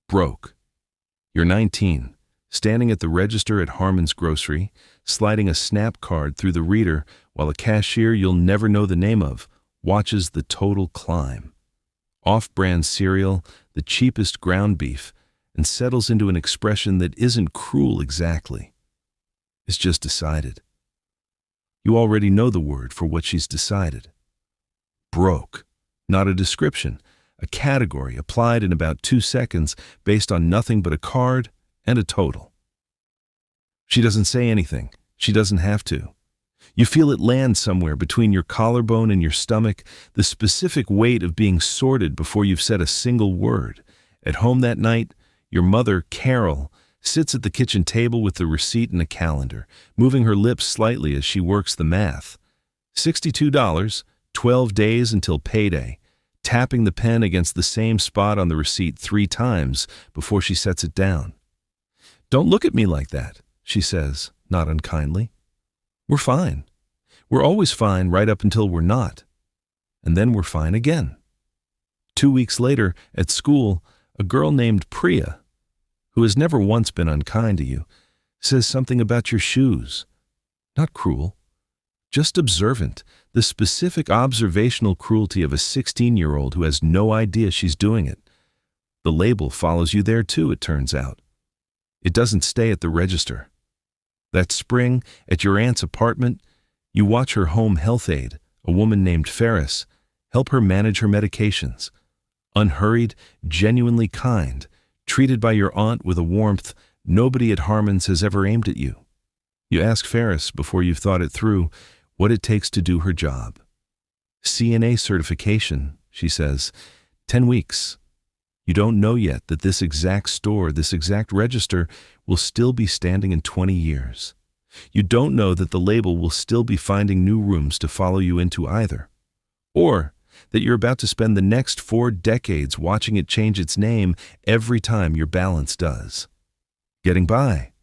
Broke. You're 19, standing at the register at Harmon's Grocery, sliding a SNAP card through the reader while a cashier you'll never know the name of watches the total climb. Off-brand cereal, the cheapest ground beef, and settles into an expression that isn't cruel exactly. It's just decided. You already know the word for what she's decided. Broke. Not a description, a category applied in about 2 seconds based on nothing but a card and a total. She doesn't say anything. She doesn't have to. You feel it land somewhere between your collarbone and your stomach, the specific weight of being sorted before you've said a single word. At home that night, your mother, Carol, sits at the kitchen table with the receipt and a calendar, moving her lips slightly as she works the math. $62, 12 days until payday, tapping the pen against the same spot on the receipt 3 times before she sets it down. "Don't look at me like that," she says, not unkindly. "We're fine. We're always fine right up until we're not. And then we're fine again." 2 weeks later, at school, a girl named Priya, who has never once been unkind to you, says something about your shoes. Not cruel, just observant, the specific observational cruelty of a 16-year-old who has no idea she's doing it. The label follows you there too, it turns out. It doesn't stay at the register. That spring, at your aunt's apartment, you watch her home health aide, a woman named Ferris, help her manage her medications. Unhurried, genuinely kind, treated by your aunt with a warmth nobody at Harmon's has ever aimed at you. You ask Ferris, before you've thought it through, what it takes to do her job. CNA certification, she says. 10 weeks. You don't know yet that this exact store, this exact register, will still be standing in 20 years. You don't know that the label will still be finding new rooms to follow you into either. Or that you're about to spend the next 4 decades watching it change its name every time your balance does. Getting by.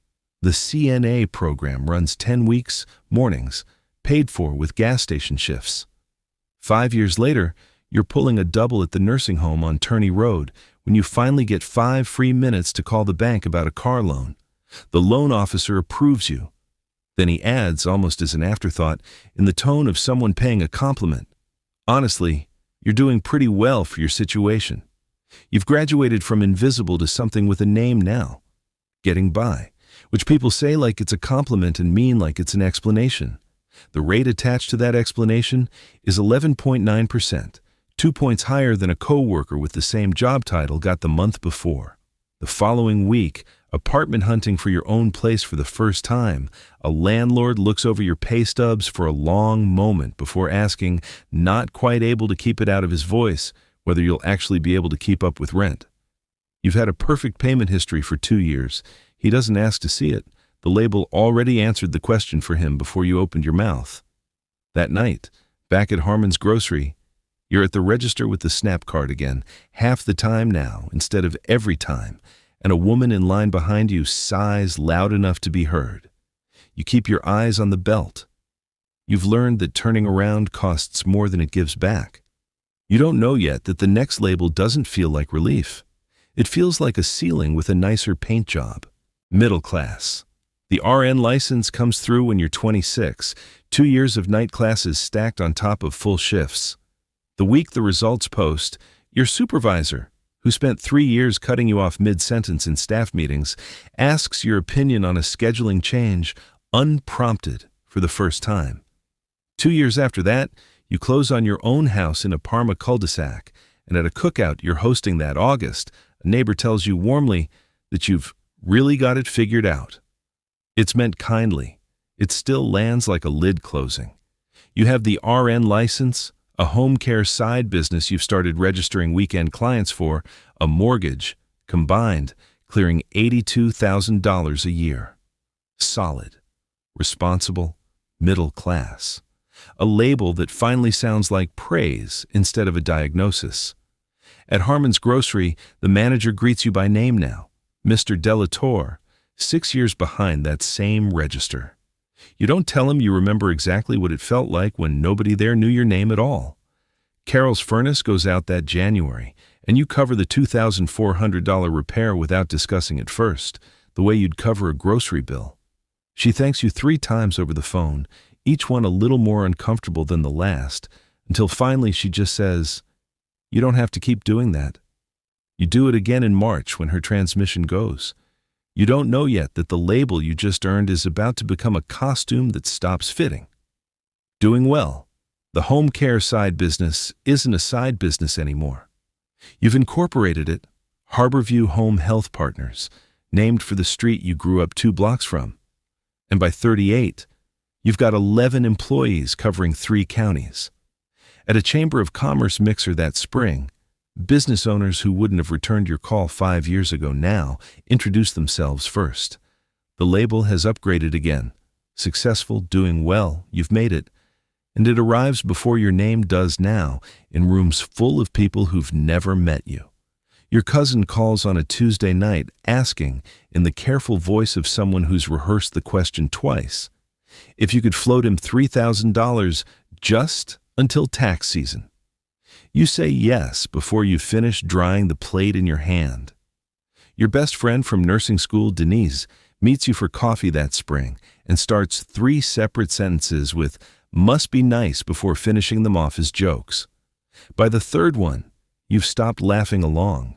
The CNA program runs 10 weeks, mornings, paid for with gas station shifts. 5 years later, you're pulling a double at the nursing home on Turney Road when you finally get 5 free minutes to call the bank about a car loan. The loan officer approves you. Then he adds, almost as an afterthought, in the tone of someone paying a compliment, "Honestly, you're doing pretty well for your situation. You've graduated from invisible to something with a name now. Getting by," which people say like it's a compliment and mean like it's an explanation. The rate attached to that explanation is 11.9%, 2 points higher than a co-worker with the same job title got the month before. The following week, apartment hunting for your own place for the first time, a landlord looks over your pay stubs for a long moment before asking, not quite able to keep it out of his voice, whether you'll actually be able to keep up with rent. You've had a perfect payment history for 2 years. He doesn't ask to see it. The label already answered the question for him before you opened your mouth. That night, back at Harmon's Grocery, you're at the register with the SNAP card again, half the time now instead of every time, and a woman in line behind you sighs loud enough to be heard. You keep your eyes on the belt. You've learned that turning around costs more than it gives back. You don't know yet that the next label doesn't feel like relief. It feels like a ceiling with a nicer paint job. Middle class. The RN license comes through when you're 26, 2 years of night classes stacked on top of full shifts. The week the results post, your supervisor, who spent 3 years cutting you off mid-sentence in staff meetings, asks your opinion on a scheduling change unprompted for the first time. 2 years after that, you close on your own house in a Parma cul-de-sac, and at a cookout you're hosting that August, a neighbor tells you warmly that you've really got it figured out. It's meant kindly. It still lands like a lid closing. You have the RN license, a home care side business you've started registering weekend clients for, a mortgage, combined, clearing $82,000 a year. Solid, responsible, middle class. A label that finally sounds like praise instead of a diagnosis. At Harmon's Grocery, the manager greets you by name now, Mr. Delator, 6 years behind that same register. You don't tell him you remember exactly what it felt like when nobody there knew your name at all. Carol's furnace goes out that January, And you cover the $2,400 repair without discussing it first, the way you'd cover a grocery bill. She thanks you 3 times over the phone, each one a little more uncomfortable than the last, until finally she just says, "You don't have to keep doing that." You do it again in March when her transmission goes. You don't know yet that the label you just earned is about to become a costume that stops fitting. Doing well. The home care side business isn't a side business anymore. You've incorporated it, Harborview Home Health Partners, named for the street you grew up 2 blocks from. And by 38, you've got 11 employees covering 3 counties. At a Chamber of Commerce mixer that spring, business owners who wouldn't have returned your call 5 years ago now introduced themselves first. The label has upgraded again. Successful, doing well, you've made it. And it arrives before your name does now, in rooms full of people who've never met you. Your cousin calls on a Tuesday night asking, in the careful voice of someone who's rehearsed the question twice, if you could float him $3,000 just until tax season. You say yes before you finish drying the plate in your hand. Your best friend from nursing school, Denise, meets you for coffee that spring and starts 3 separate sentences with "must be nice" before finishing them off as jokes. By the 3rd one, you've stopped laughing along.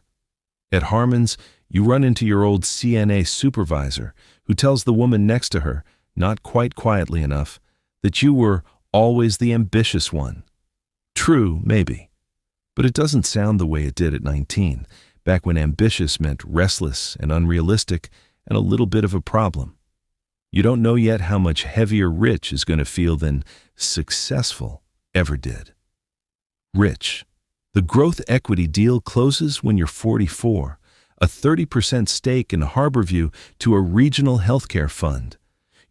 At Harmon's, you run into your old CNA supervisor who tells the woman next to her, not quite quietly enough, that you were always the ambitious one. True, maybe. But it doesn't sound the way it did at 19, back when ambitious meant restless and unrealistic and a little bit of a problem. You don't know yet how much heavier rich is going to feel than successful ever did. Rich. The growth equity deal closes when you're 44, a 30% stake in Harborview to a regional healthcare fund.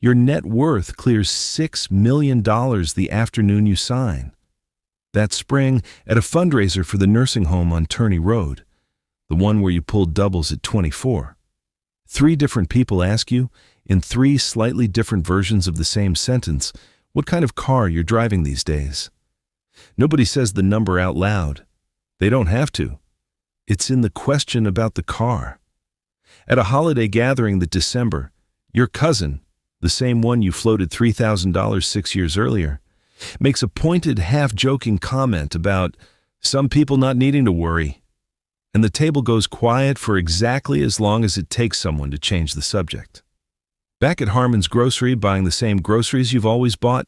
Your net worth clears $6 million the afternoon you sign. That spring, at a fundraiser for the nursing home on Turney Road, the one where you pulled doubles at 24. 3 different people ask you, in 3 slightly different versions of the same sentence, what kind of car you're driving these days. Nobody says the number out loud. They don't have to. It's in the question about the car. At a holiday gathering that December, your cousin, the same one you floated $3,000 6 years earlier, makes a pointed, half-joking comment about some people not needing to worry, and the table goes quiet for exactly as long as it takes someone to change the subject. Back at Harmon's Grocery, buying the same groceries you've always bought,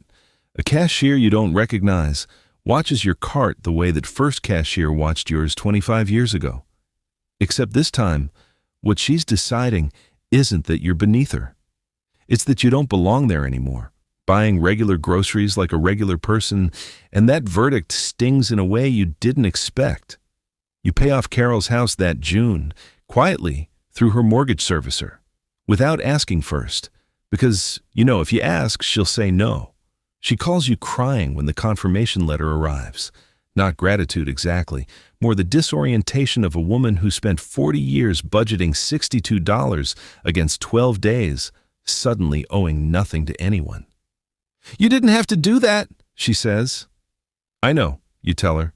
a cashier you don't recognize watches your cart the way that first cashier watched yours 25 years ago. Except this time, what she's deciding isn't that you're beneath her. It's that you don't belong there anymore, buying regular groceries like a regular person, and that verdict stings in a way you didn't expect. You pay off Carol's house that June, quietly, through her mortgage servicer, without asking first, because, if you ask, she'll say no. She calls you crying when the confirmation letter arrives. Not gratitude exactly, more the disorientation of a woman who spent 40 years budgeting $62 against 12 days, suddenly owing nothing to anyone. "You didn't have to do that," she says. "I know," you tell her.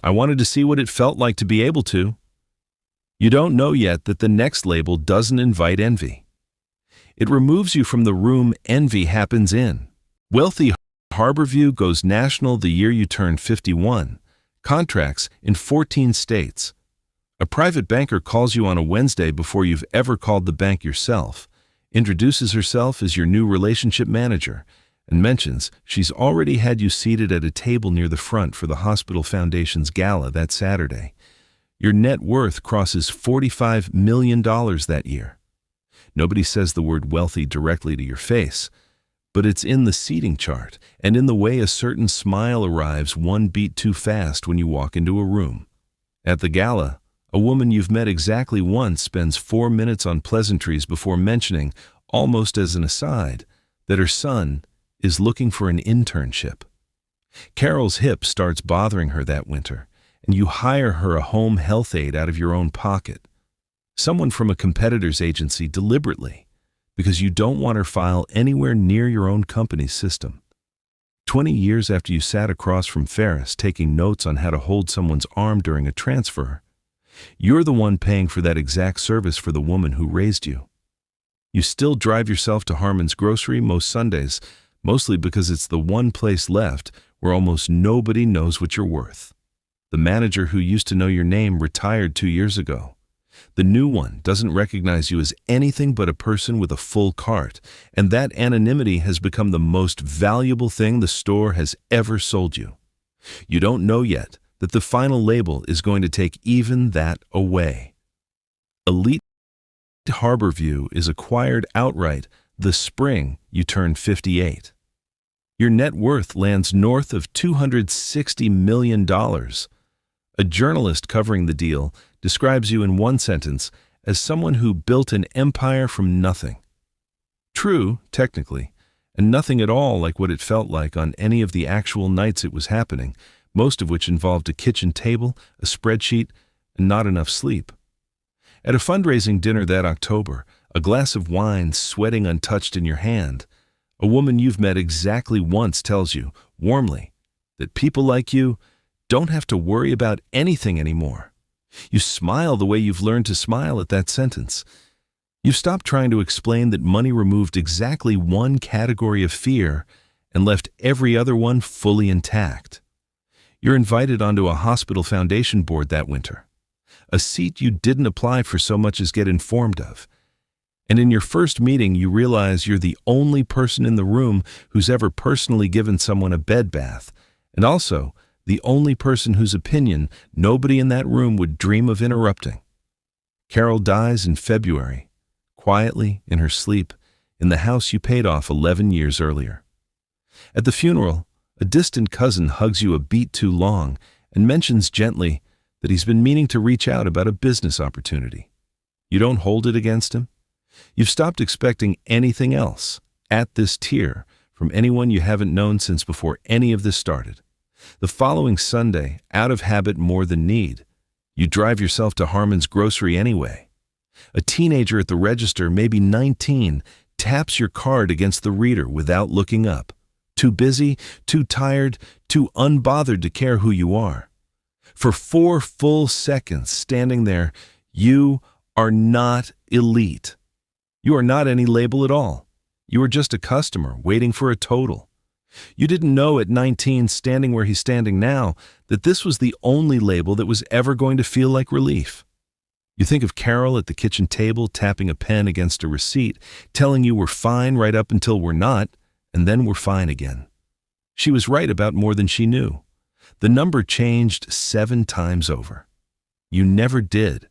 "I wanted to see what it felt like to be able to." You don't know yet that the next label doesn't invite envy. It removes you from the room envy happens in. Wealthy Harborview goes national the year you turn 51. Contracts in 14 states. A private banker calls you on a Wednesday before you've ever called the bank yourself, introduces herself as your new relationship manager, and mentions she's already had you seated at a table near the front for the Hospital Foundation's gala that Saturday. Your net worth crosses $45 million that year. Nobody says the word wealthy directly to your face, but it's in the seating chart and in the way a certain smile arrives 1 beat too fast when you walk into a room. At the gala, a woman you've met exactly once spends 4 minutes on pleasantries before mentioning, almost as an aside, that her son is looking for an internship. Carol's hip starts bothering her that winter, and you hire her a home health aide out of your own pocket. Someone from a competitor's agency deliberately, because you don't want her file anywhere near your own company's system. 20 years after you sat across from Ferris taking notes on how to hold someone's arm during a transfer, You're the one paying for that exact service for the woman who raised you. You still drive yourself to Harmon's Grocery most Sundays, mostly because it's the one place left where almost nobody knows what you're worth. The manager who used to know your name retired 2 years ago. The new one doesn't recognize you as anything but a person with a full cart, and that anonymity has become the most valuable thing the store has ever sold you. You don't know yet that the final label is going to take even that away. Elite Harborview is acquired outright the spring you turn 58. Your net worth lands north of $260 million. A journalist covering the deal describes you in one sentence as someone who built an empire from nothing. True, technically, and nothing at all like what it felt like on any of the actual nights it was happening, most of which involved a kitchen table, a spreadsheet, and not enough sleep. At a fundraising dinner that October, a glass of wine sweating untouched in your hand, a woman you've met exactly once tells you, warmly, that people like you don't have to worry about anything anymore. You smile the way you've learned to smile at that sentence. You've stopped trying to explain that money removed exactly one category of fear and left every other one fully intact. You're invited onto a hospital foundation board that winter, a seat you didn't apply for so much as get informed of. And in your first meeting, you realize you're the only person in the room who's ever personally given someone a bed bath, and also the only person whose opinion nobody in that room would dream of interrupting. Carol dies in February, quietly in her sleep, in the house you paid off 11 years earlier. At the funeral, a distant cousin hugs you a beat too long and mentions gently that he's been meaning to reach out about a business opportunity. You don't hold it against him. You've stopped expecting anything else at this tier from anyone you haven't known since before any of this started. The following Sunday, out of habit more than need, you drive yourself to Harmon's Grocery anyway. A teenager at the register, maybe 19, taps your card against the reader without looking up. Too busy, too tired, too unbothered to care who you are. For 4 full seconds standing there, you are not elite. You are not any label at all. You are just a customer waiting for a total. You didn't know at 19, standing where he's standing now, that this was the only label that was ever going to feel like relief. You think of Carol at the kitchen table tapping a pen against a receipt, telling you we're fine right up until we're not, and then we're fine again. She was right about more than she knew. The number changed 7 times over. You never did.